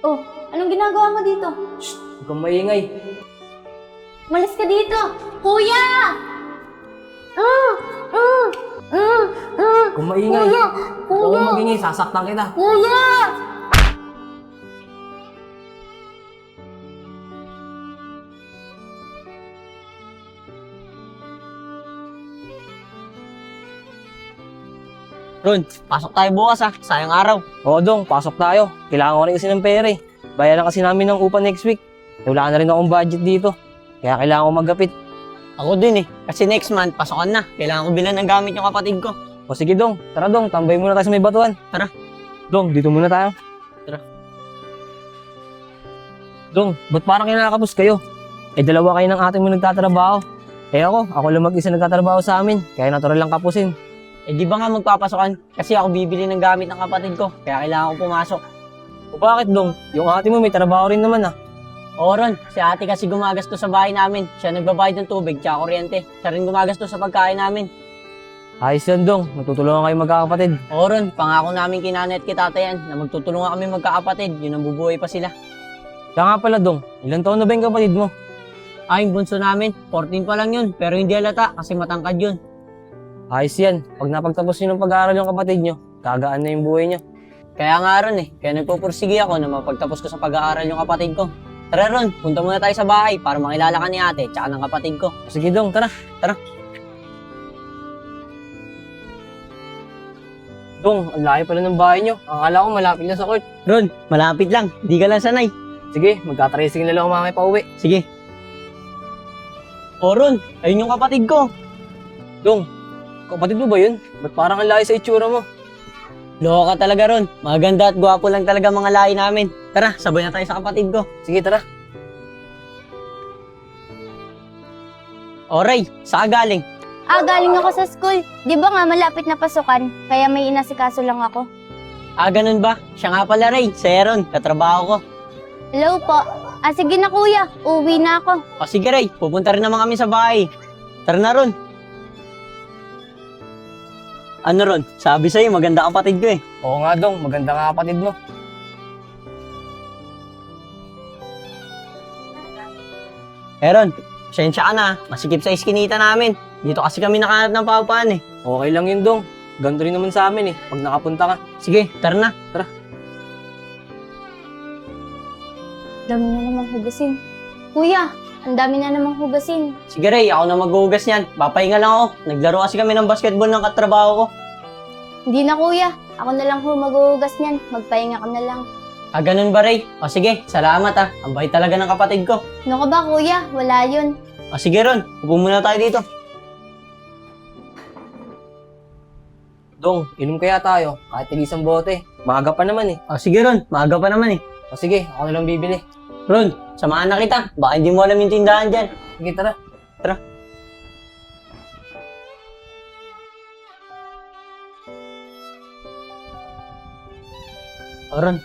Oh, anong ginagawa mo dito? Huwag kang maingay. Malis ka dito! Kuya! Ah! Ah! Ah! Ah! Huwag kang maingay. Kuya! Huwag Kuya! kang magingay, sasaktan kita. Kuya! Ron, pasok tayo bukas sayang araw. Oo, Dong, pasok tayo. Kailangan ko rin kasi ng pera eh. Bayaran kasi namin ng upa next week. Wala na rin akong budget dito. Kaya kailangan ko maggapit. Ako din kasi next month, pasokan na. Kailangan ko bilan ng gamit yung kapatid ko. O sige, Dong. Tara, Dong. Tambay muna tayo sa may batuan. Tara. Dong, dito muna tayo. Tara. Dong, ba't parang kinakapos kayo? Dalawa kayo ng ate mo nagtatrabaho. Ako lang mag-isa nagtatrabaho sa amin. Kaya natural lang kapusin. Di ba nga magpapasokan? Kasi ako bibili ng gamit ng kapatid ko. Kaya kailangan ko pumasok. O bakit, Dong? Yung ate mo may trabaho rin naman Oo, Ron. Si ate kasi gumagastos sa bahay namin. Siya nagbabayad ng tubig tsaka kuryente. Siya rin gumagastos sa pagkain namin. Ayos yan, Dong. Natutulungan kayo magkakapatid. Oo, Ron. Pangako namin kay nanay at kay tatay yan na magtutulungan kami magkakapatid. Yun ang bubuhay pa sila. Kaya nga pala, Dong. Ilang taon na ba yung kapatid mo? Yung bunso namin. 14 pa lang yun. Pero hindi halata kasi matangkad yun. Ayos yan. Pag napagtapos nyo ng pag-aaral yung kapatid nyo, gagaan na yung buhay nyo. Kaya nga Ron Kaya nagpupursige ako na mapagtapos ko sa pag-aaral yung kapatid ko. Tara Ron, punta muna tayo sa bahay para makilala ka ni ate tsaka ng kapatid ko. Sige, Dong. Tara. Dong, ang layo pala ng bahay nyo. Akala ko malapit na sa court. Ron, malapit lang. Di ka lang sanay. Sige, magtatracing na lang ako mamaya pa uwi. Sige. Ron, ayun yung kapatid ko. Dong, kapatid mo ba yun? Ba't parang ang layo sa itsura mo? Loko ka talaga Ron. Maganda at gwapo lang talaga mga lahi namin. Tara, sabay na tayo sa kapatid ko. Sige, tara. Ray, saan ka galing? Galing ako sa school. Di ba nga malapit na pasukan? Kaya may inasikaso lang ako. Ganun ba? Siya nga pala Ray, si Aaron, katrabaho ko. Hello po. Sige na kuya. Uwi na ako. Sige Ray, pupunta rin naman kami sa bahay. Tara na Ron. Ano Ron, sabi sa'yo maganda kapatid ko Oo nga, Dong. Maganda nga kapatid mo. Aaron, pasensya ka na. Masikip sa iskinita namin. Dito kasi kami nakahanap ng paupahan Okay lang yun, Dong. Ganito rin naman sa amin pag nakapunta ka. Sige, tara na. Dami na namang hugasin. Kuya, ang dami na namang hugasin. Sige Ray, ako na maghuhugas niyan. Papahinga lang ako. Naglaro kasi kami ng basketball ng katrabaho ko. Hindi na kuya. Ako na lang maghuhugas niyan. Magpahinga ka na lang. Ganun ba Ray? Sige, salamat Ang bait talaga ng kapatid ko. Ano ka ba kuya? Wala yun. Sige Ron, upo muna tayo dito. Dong, inom kaya tayo. Kahit isang bote. Maaga pa naman Sige Ron, maaga pa naman Sige, ako na lang bibili. Ron, samahan na kita. Baka hindi mo alam yung tindahan dyan. Sige, tara. Ron,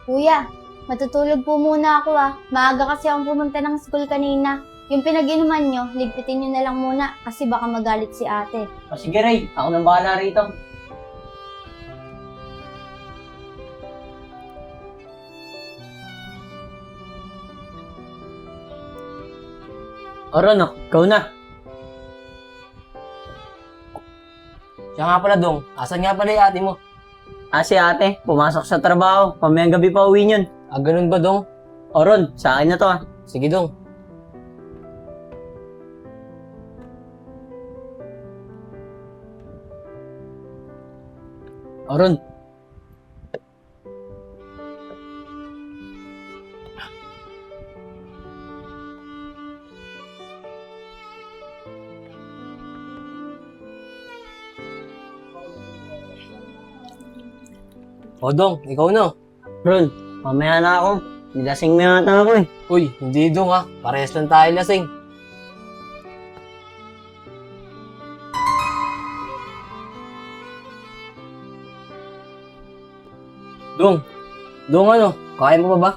Kuya, matutulog po muna ako Maaga kasi akong pumunta ng school kanina. Yung pinag-inuman nyo, ligpitin nyo na lang muna kasi baka magalit si ate. sige Ray, ako nang bahala rito. Ron, ikaw na. Siya nga pala, Dong. Asan nga pala yung ate mo? Si ate, pumasok sa trabaho. Pamayang gabi pa uwi niyon. Ganun ba, Dong? Ron, sa akin na to Sige, Dong. Ron. Dong, ikaw na. Ron, mamaya na ako. Nilasing na yata ako Uy, hindi, Dong Parehas lang tayo lasing. Dong, kaya mo pa ba?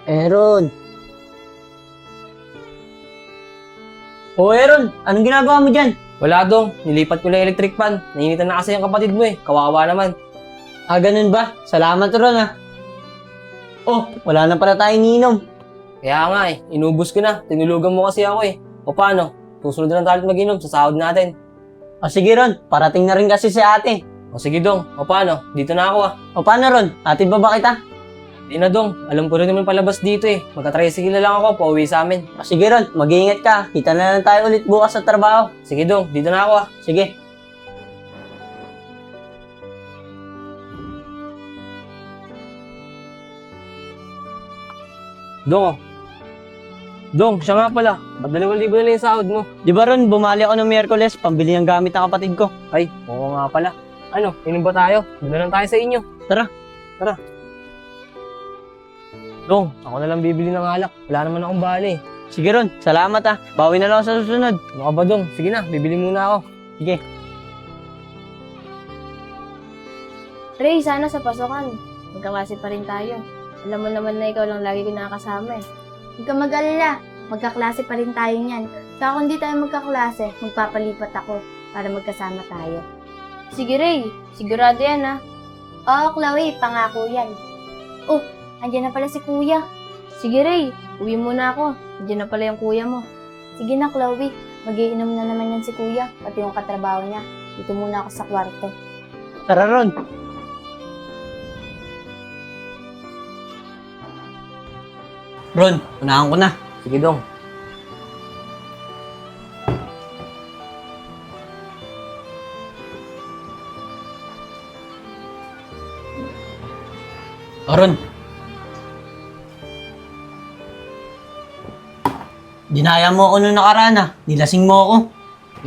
Aaron! Oh, Aaron! Anong ginagawa mo dyan? Wala dong, nilipat ko na electric fan. Nainitan na kasi yung kapatid mo eh. Kawawa naman. Ah, ganun ba? Salamat ron ah. Oh, wala na pala tayong ninom. Kaya nga eh, inubos ko na. Tinulugan mo kasi ako eh. O paano? Susunod na lang tayo mag-inom sa sahod natin. O sige ron, parating na rin kasi si ate. O sige dong, o paano? Dito na ako ah. O paano ron? Atid ba kita? Di na dong, alam ko rin naman palabas dito eh. Magka-tricycle na lang ako, pauwi sa amin. O sige ron, mag-iingat ka. Kita na lang tayo ulit bukas sa trabaho. Sige dong, dito na ako ah. Sige. Dong oh. Dong, siya nga pala. Ba't 2,000 na lang yung sahod mo? Di ba ron, bumali ako ng Miyerkules, pambili ng gamit ng kapatid ko. Ay, oo nga pala. Ano, inom ba tayo? Doon na lang tayo sa inyo. Tara. Dong, ako na lang bibili ng alak. Wala naman akong bali. Sige ron, salamat ah. Bawi na lang ako sa susunod. Ano ka ba dong? Sige na, bibili muna ako. Sige. Ray, sana sa pasokan. Magkaklase pa rin tayo. Alam mo naman na ikaw lang lagi ko nakakasama eh. Huwag ka mag-alala. Magkaklase pa rin tayo niyan. Kaya kung di tayo magkaklase, magpapalipat ako para magkasama tayo. Sige Ray, sigurado yan ha. Oo, Chloe, pangako yan. Oh, andyan na pala si Kuya. Sige Ray, uwi muna ako. Andyan na pala yung kuya mo. Sige na Chloe, mag-iinom na naman yan si Kuya, pati yung katrabaho niya. Dito muna ako sa kwarto. Tara ron. Ron, unahan ko na. Sige dong. Ron. Dinaya mo ako nung nakaraan ah. Nilasing mo ako.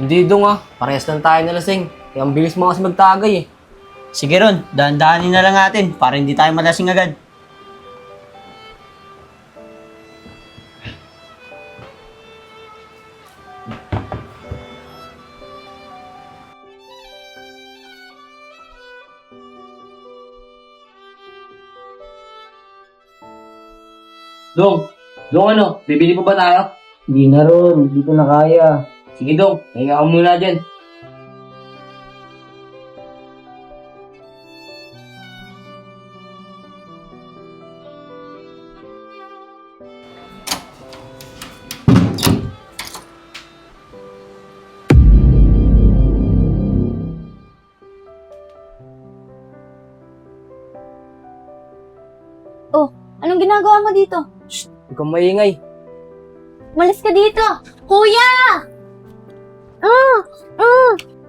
Hindi dong ah. Parehas lang tayo nalasing. Kaya ang bilis mo kasi magtagay eh. Sige Ron, dahan-dahanin na lang natin para hindi tayo malasing agad. Dong, ano? Bibili pa ba tayo? Hindi na Ron, dito na kaya. Sige dong, nahinga ka muna dyan. Oh, anong ginagawa mo dito? Huwag kang maingay. Malis ka dito! Kuya!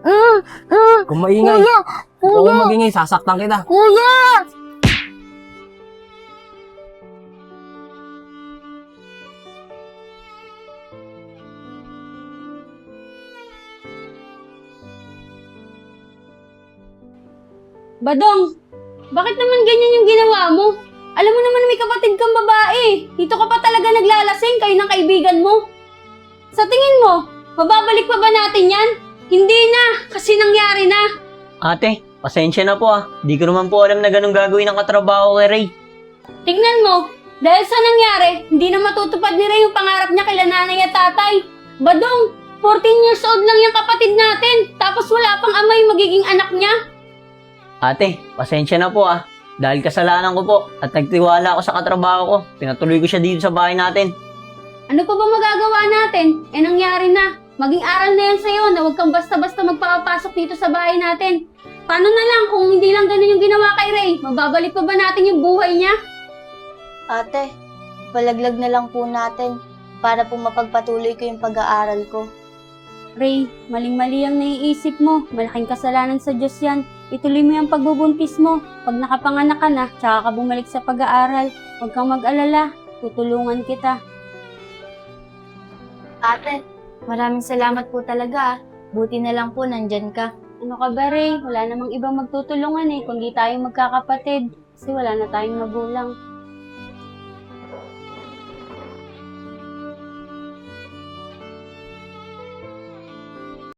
Huwag kang maingay. Kuya! Huwag kang magingay, sasaktan kita. Kuya! Badong, bakit naman ganyan yung ginawa mo? Alam mo naman may kapatid kang babae. Dito ka pa talaga naglalasing kayo ng kaibigan mo. Sa tingin mo, mababalik pa ba natin yan? Hindi na, kasi nangyari na. Ate, pasensya na po ah. Di ko naman po alam na ganun gagawin ng katrabaho kay Ray. Tingnan mo, dahil sa nangyari, hindi na matutupad ni Ray yung pangarap niya kay nanay at tatay. Badong, 14 years old lang yung kapatid natin, tapos wala pang ama yung magiging anak niya. Ate, pasensya na po ah. Dahil kasalanan ko po at nagtiwala ako sa katrabaho ko, pinatuloy ko siya dito sa bahay natin. Ano pa ba magagawa natin? Nangyari na. Maging aral na yan sa'yo na huwag kang basta-basta magpapasok dito sa bahay natin. Paano na lang kung hindi lang ganun yung ginawa kay Ray? Mababalik pa ba natin yung buhay niya? Ate, palaglag na lang po natin para po mapagpatuloy ko yung pag-aaral ko. Ray, maling-mali ang naiisip mo. Malaking kasalanan sa Diyos yan. Ituloy mo yung pagbubuntis mo. Pag nakapanganak ka na, tsaka ka bumalik sa pag-aaral. Huwag kang mag-alala. Tutulungan kita. Ate, maraming salamat po talaga. Buti na lang po nandyan ka. Ano ka ba, Ray? Wala namang ibang magtutulungan kundi tayong magkakapatid. Kasi wala na tayong magulang.